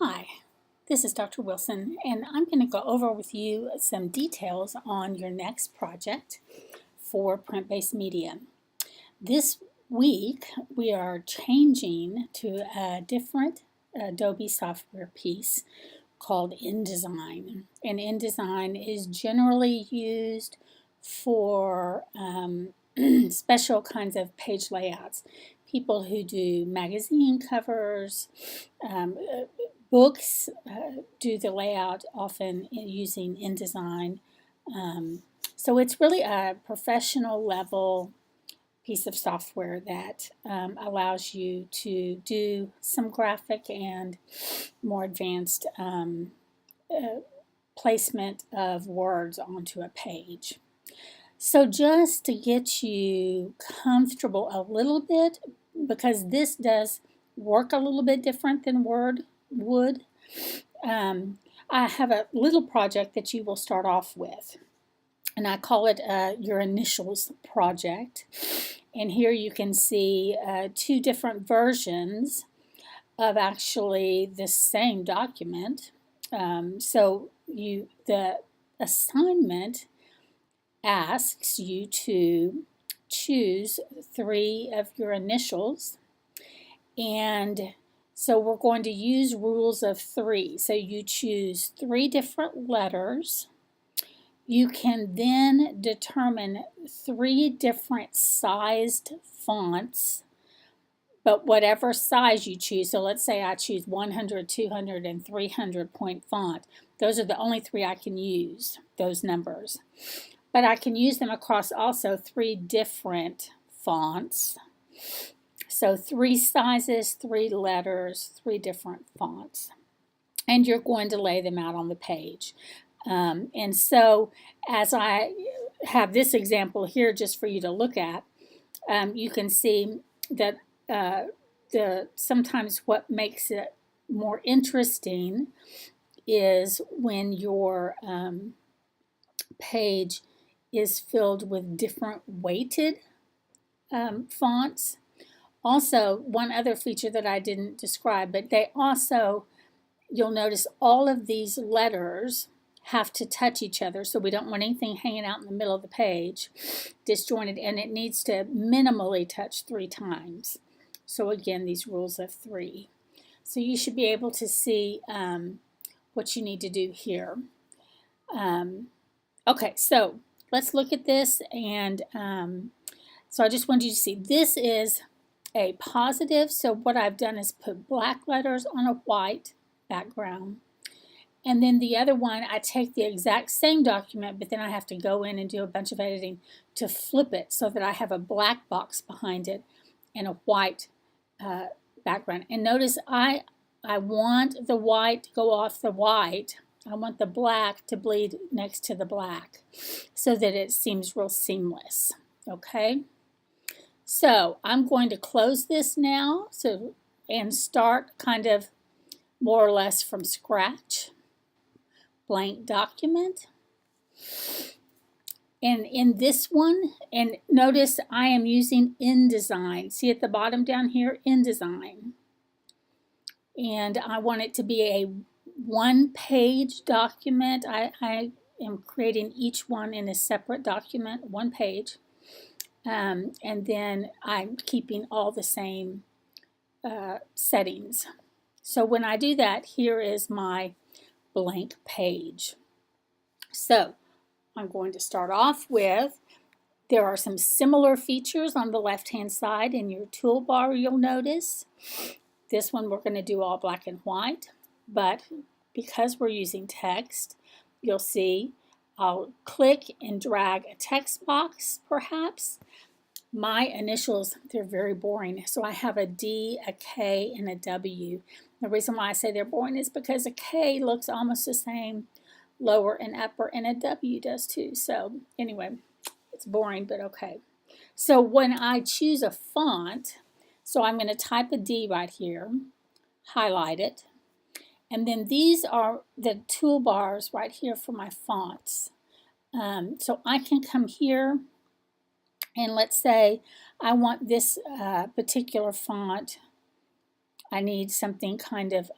Hi, this is Dr. Wilson, and I'm going to go over with you some details on your next project for print-based media. This week, we are changing to a different Adobe software piece called InDesign. And InDesign is generally used for special kinds of page layouts. People who do magazine covers, books do the layout often using InDesign. So it's really a professional level piece of software that allows you to do some graphic and more advanced placement of words onto a page. So just to get you comfortable a little bit, because this does work a little bit different than Word would, I have a little project that you will start off with, and I call it your initials project. And here you can see two different versions of actually the same document. So the assignment asks you to choose 3 of your initials, and so we're going to use rules of 3. So you choose 3 different letters. You can then determine 3 different sized fonts, but whatever size you choose, so let's say I choose 100, 200, and 300 point font. Those are the only 3 I can use, those numbers. But I can use them across also 3 different fonts. So 3 sizes, 3 letters, 3 different fonts. And you're going to lay them out on the page. And so as I have this example here just for you to look at, you can see that sometimes what makes it more interesting is when your page is filled with different weighted fonts. Also, one other feature that I didn't describe, but they also, you'll notice all of these letters have to touch each other, so we don't want anything hanging out in the middle of the page, disjointed, and it needs to minimally touch 3 times. So again, these rules of 3. So you should be able to see what you need to do here. Okay, so let's look at this, and so I just wanted you to see this is a positive. So what I've done is put black letters on a white background. And then the other one, I take the exact same document, but then I have to go in and do a bunch of editing to flip it so that I have a black box behind it and a white background. And notice I want the white to go off the white. I want the black to bleed next to the black so that it seems real seamless. Okay? So I'm going to close this now and start kind of more or less from scratch. Blank document. And in this one, and notice I am using InDesign. See at the bottom down here, InDesign. And I want it to be a 1-page document. I am creating each one in a separate document, 1 page. And then I'm keeping all the same settings. So when I do that, here is my blank page. So I'm going to start off with, there are some similar features on the left-hand side in your toolbar, you'll notice. This one we're going to do all black and white, but because we're using text, you'll see I'll click and drag a text box perhaps. My initials, they're very boring, so I have a D, a K, and a W. The reason why I say they're boring is because a K looks almost the same lower and upper, and a W does too. So anyway, it's boring, but okay. So when I choose a font, so I'm going to type a D right here, highlight it, and then these are the toolbars right here for my fonts. So I can come here, and let's say I want this particular font. I need something kind of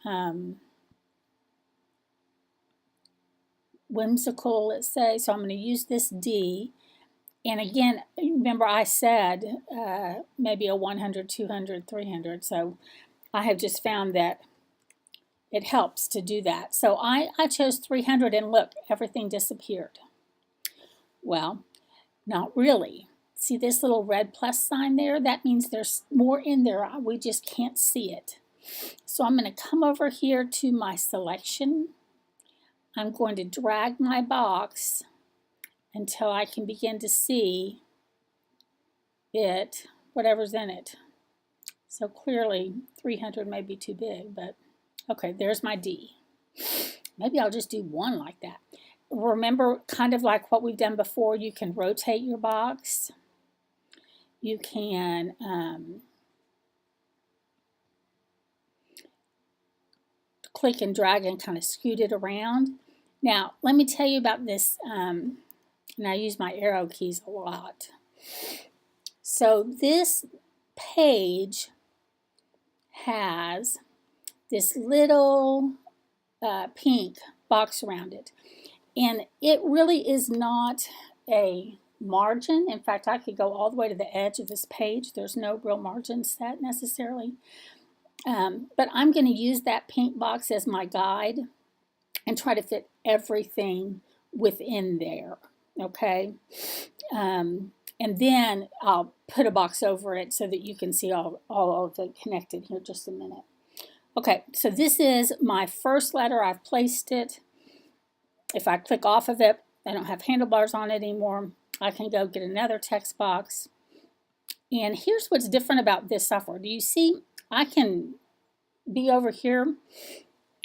whimsical, let's say. So I'm going to use this D. And again, remember I said maybe a 100, 200, 300. So I have just found that it helps to do that. So I chose 300 and look, everything disappeared. Well, not really. See this little red plus sign there? That means there's more in there. We just can't see it. So I'm going to come over here to my selection. I'm going to drag my box until I can begin to see it, whatever's in it. So clearly 300 may be too big, but okay, there's my D. Maybe I'll just do one like that. Remember, kind of like what we've done before, you can rotate your box. You can click and drag and kind of scoot it around. Now, let me tell you about this, and I use my arrow keys a lot. So this page has this little pink box around it. And it really is not a margin. In fact, I could go all the way to the edge of this page. There's no real margin set necessarily. But I'm going to use that pink box as my guide and try to fit everything within there. Okay? And then I'll put a box over it so that you can see all of it connected here just a minute. Okay, so this is my first letter. I've placed it. If I click off of it, I don't have handlebars on it anymore. I can go get another text box. And here's what's different about this software. Do you see? I can be over here.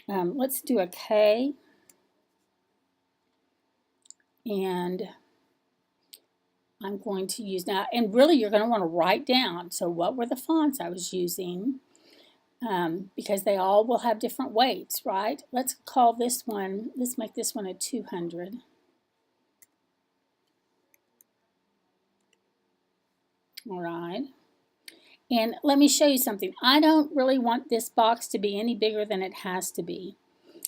Let's do a K. And I'm going to use now, and really you're going to want to write down, so what were the fonts I was using, because they all will have different weights, right? Let's call this one, let's make this one a 200. All right. And let me show you something. I don't really want this box to be any bigger than it has to be.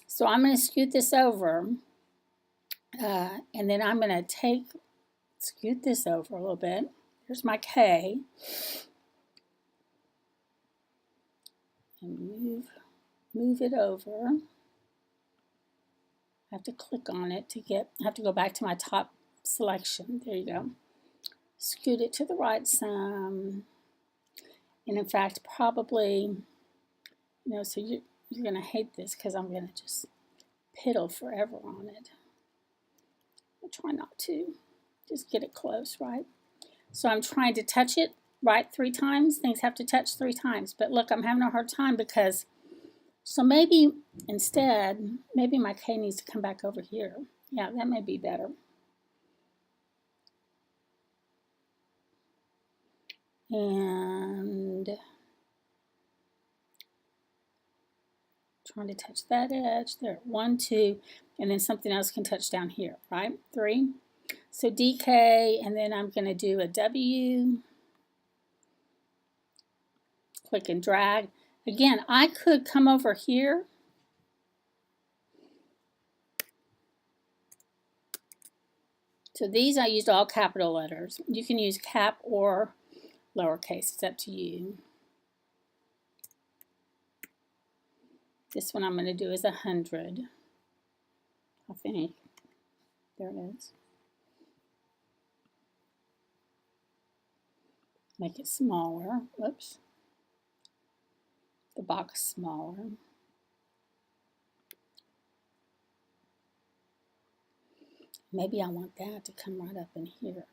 So I'm going to scoot this over, and then I'm going to scoot this over a little bit. Here's my K. And move it over. I have to click on it to I have to go back to my top selection. There you go. Scoot it to the right some. And in fact, probably, so you're going to hate this because I'm going to just piddle forever on it. I'll try not to. Just get it close, right? So I'm trying to touch it, right, 3 times. Things have to touch 3 times. But look, I'm having a hard time because, so maybe instead, maybe my K needs to come back over here. Yeah, that may be better. And trying to touch that edge there. 1, 2, and then something else can touch down here, right? 3. So DK, and then I'm going to do a W. Click and drag. Again, I could come over here. So these I used all capital letters. You can use cap or lowercase. It's up to you. This one I'm going to do is 100. I think. There it is. Make it smaller. Whoops. The box smaller. Maybe I want that to come right up in here.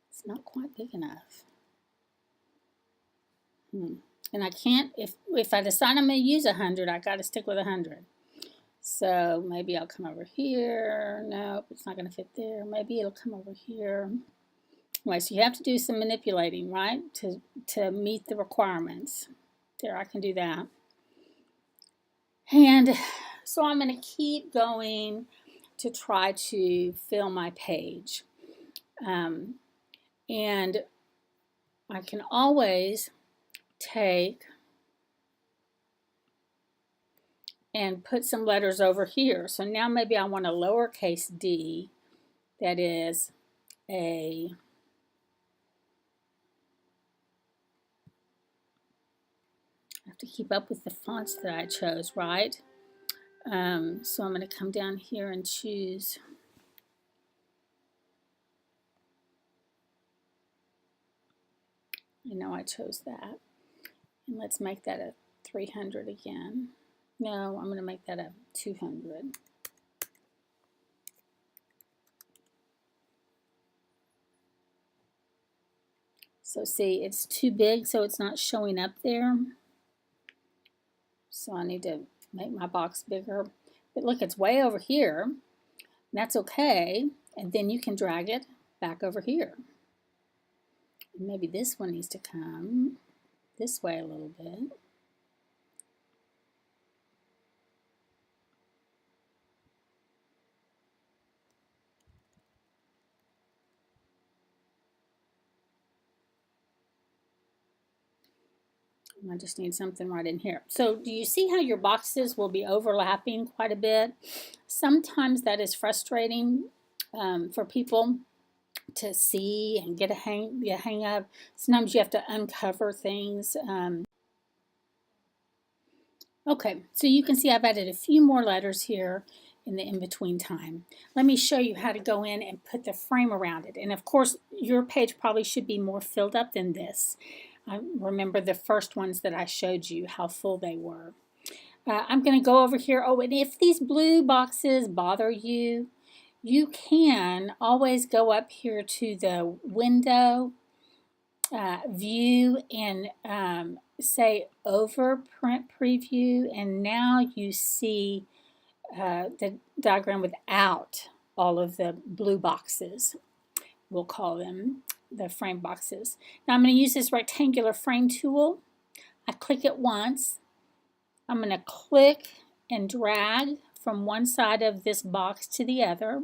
It's not quite big enough. And I can't, if I decide I'm going to use 100, I got to stick with 100. So maybe I'll come over here. Nope, it's not going to fit there. Maybe it'll come over here. Anyway, so you have to do some manipulating, right, to meet the requirements. There, I can do that. And so I'm going to keep going to try to fill my page. And I can always take and put some letters over here. So now maybe I want a lowercase d that is a I have to keep up with the fonts that I chose, right? So I'm going to come down here and choose. I know I chose that. And let's make that a 300 again. No, I'm going to make that a 200. So see, it's too big, so it's not showing up there. So I need to make my box bigger. But look, it's way over here. That's okay. And then you can drag it back over here. And maybe this one needs to come this way a little bit. I just need something right in here. So do you see how your boxes will be overlapping quite a bit? Sometimes that is frustrating for people to see and get a hang of. Sometimes you have to uncover things. Okay, so you can see I've added a few more letters here in the in-between time. Let me show you how to go in and put the frame around it. And of course, your page probably should be more filled up than this. Remember the first ones that I showed you, how full they were. I'm going to go over here. Oh, and if these blue boxes bother you, you can always go up here to the window view and say over print preview, and now you see the diagram without all of the blue boxes. We'll call them the frame boxes. Now I'm going to use this rectangular frame tool. I click it once. I'm going to click and drag from one side of this box to the other.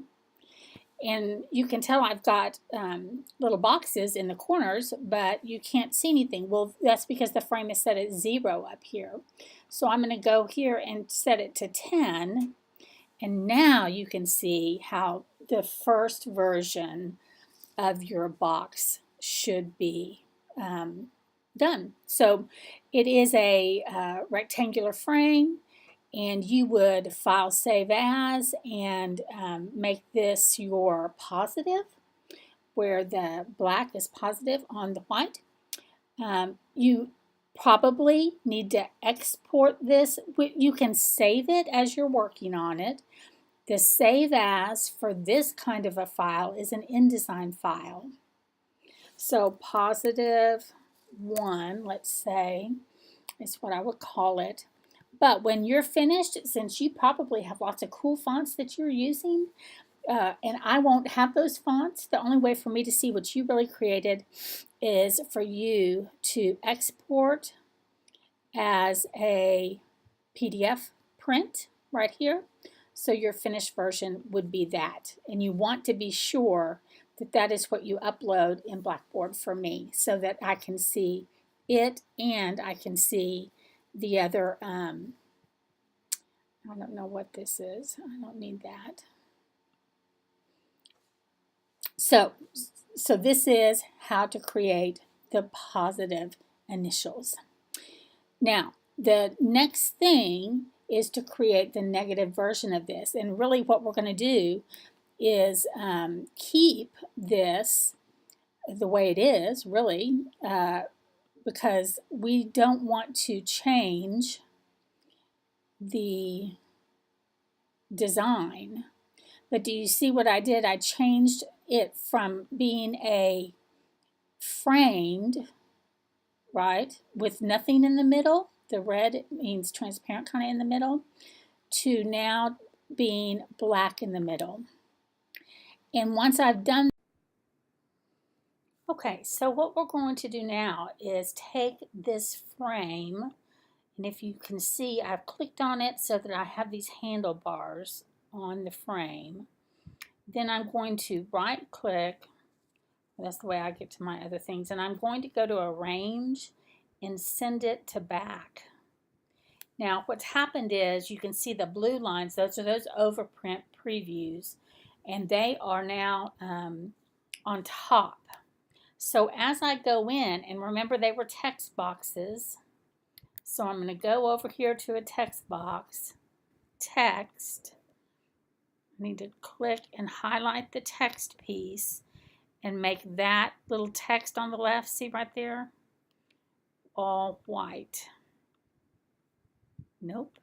And you can tell I've got little boxes in the corners, but you can't see anything. Well, that's because the frame is set at 0 up here. So I'm going to go here and set it to 10. And now you can see how the first version of your box should be done. So it is a rectangular frame, and you would file save as and make this your positive, where the black is positive on the white. You probably need to export this. You can save it as you're working on it. The save as for this kind of a file is an InDesign file. So positive 1, let's say, is what I would call it. But when you're finished, since you probably have lots of cool fonts that you're using, and I won't have those fonts, the only way for me to see what you really created is for you to export as a PDF print right here. So your finished version would be that. And you want to be sure that that is what you upload in Blackboard for me, so that I can see it and I can see the other, I don't know what this is. I don't need that. So this is how to create the positive initials. Now, the next thing is to create the negative version of this. And really what we're going to do is keep this the way it is, really, because we don't want to change the design. But do you see what I did? I changed it from being a framed, right, with nothing in the middle, the red means transparent kind of in the middle, to now being black in the middle. And once I've done, okay, so what we're going to do now is take this frame, and if you can see, I've clicked on it so that I have these handlebars on the frame. Then I'm going to right click, that's the way I get to my other things, and I'm going to go to Arrange and send it to back. Now what's happened is you can see the blue lines, those are those overprint previews, and they are now on top. So as I go in, and remember they were text boxes, so I'm going to go over here to a text box, text. I need to click and highlight the text piece and make that little text on the left, see right there, all white. Nope.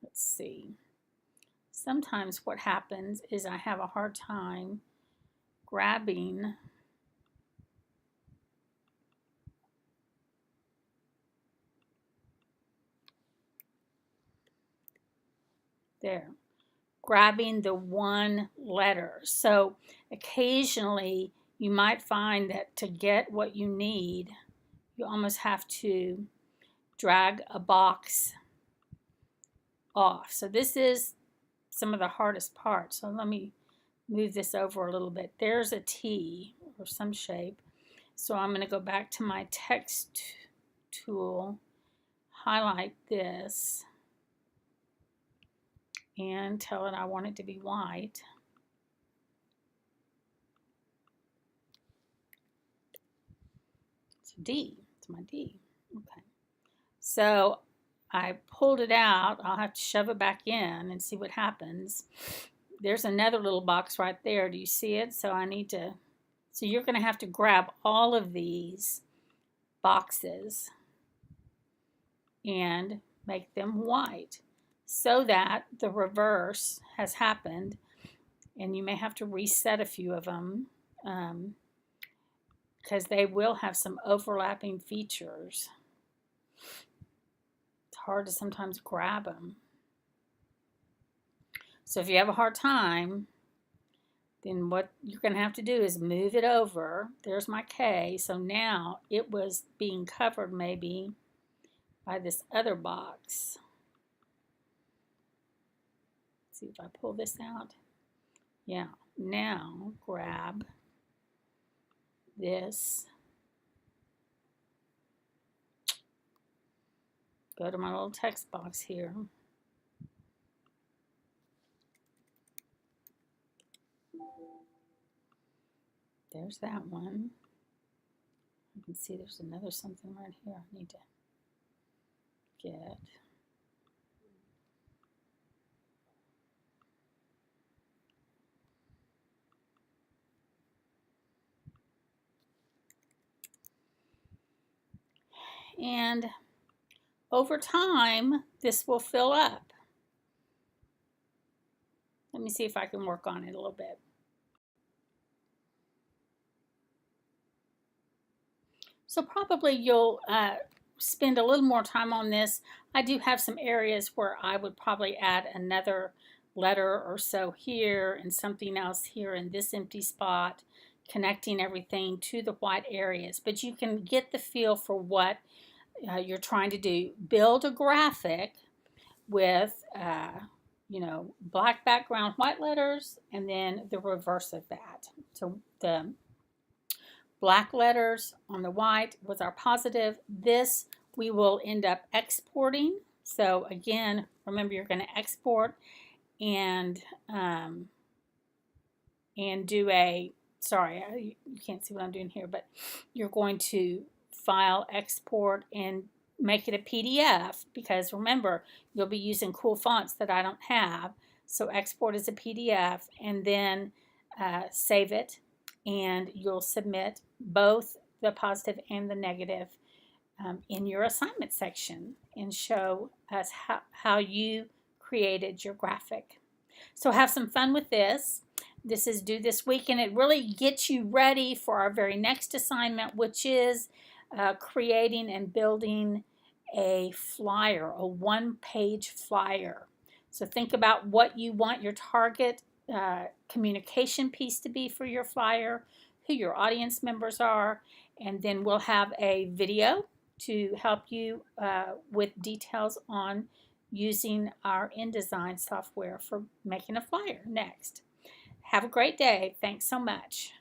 Let's see. Sometimes what happens is I have a hard time grabbing there, grabbing the one letter. So occasionally you might find that to get what you need, you almost have to drag a box off. So this is some of the hardest part. So let me move this over a little bit. There's a T or some shape. So I'm going to go back to my text tool, highlight this, and tell it I want it to be white. It's a D. It's my D. Okay. So I pulled it out. I'll have to shove it back in and see what happens. There's another little box right there. Do you see it? So I need to, so you're going to have to grab all of these boxes and make them white so that the reverse has happened, and you may have to reset a few of them because they will have some overlapping features. It's hard to sometimes grab them. So if you have a hard time, then what you're going to have to do is move it over. There's my K. So now it was being covered maybe by this other box. Let's see if I pull this out. Yeah, now grab this. Go to my little text box here. There's that one. You can see there's another something right here I need to get. And over time, this will fill up. Let me see if I can work on it a little bit. So probably you'll spend a little more time on this. I do have some areas where I would probably add another letter or so here and something else here in this empty spot, connecting everything to the white areas. But you can get the feel for what you're trying to do. Build a graphic with you know, black background, white letters, and then the reverse of that. So the black letters on the white was our positive. This we will end up exporting. So again, remember you're going to export and do a, sorry, you can't see what I'm doing here, but you're going to file, export, and make it a PDF, because remember, you'll be using cool fonts that I don't have. So export as a PDF, and then save it, and you'll submit both the positive and the negative in your assignment section and show us how you created your graphic. So have some fun with this. This is due this week, and it really gets you ready for our very next assignment, which is creating and building a flyer, a one-page flyer. So think about what you want your target communication piece to be for your flyer, who your audience members are, and then we'll have a video to help you with details on using our InDesign software for making a flyer next. Have a great day. Thanks so much.